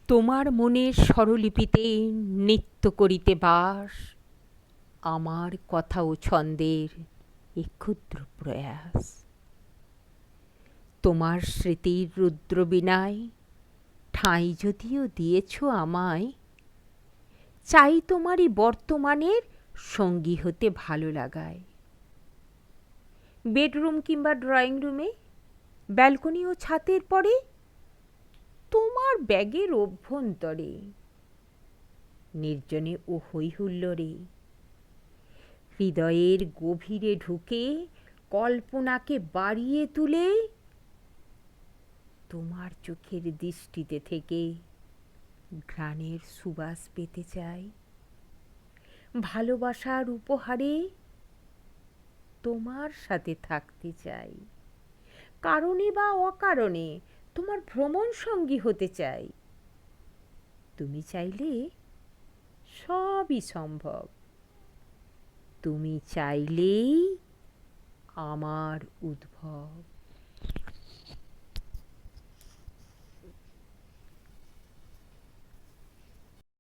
তোমার মনের স্বরলিপিতে নৃত্য করিতে বাস আমার কথা ও ছন্দের এ ক্ষুদ্র প্রয়াস। তোমার স্মৃতির রুদ্রবীণায় ঠাঁই যদিও দিয়েছ আমায়, চাই তোমারই বর্তমানের সঙ্গী হতে ভালো লাগায়। বেডরুম কিংবা ড্রয়িং রুমে, ব্যালকনি ও ছাতের পরে, তোমার ব্যাগের অভ্যন্তরে, নির্জনে ও হৈ হুল্লোড়ে, হৃদয়ের গভীরে ঢুকে কল্পনাকে বাড়িয়ে তুলে তোমার চোখের দৃষ্টিতে থেকে ঘ্রাণের সুবাস পেতে চাই। ভালোবাসার উপহারে তোমার সাথে থাকতে চাই, কারণে বা অকারণে তোমার ভ্রমণ সঙ্গী হতে চাই। তুমি চাইলে সবই সম্ভব, তুমি চাইলেই আমার উদ্ভব।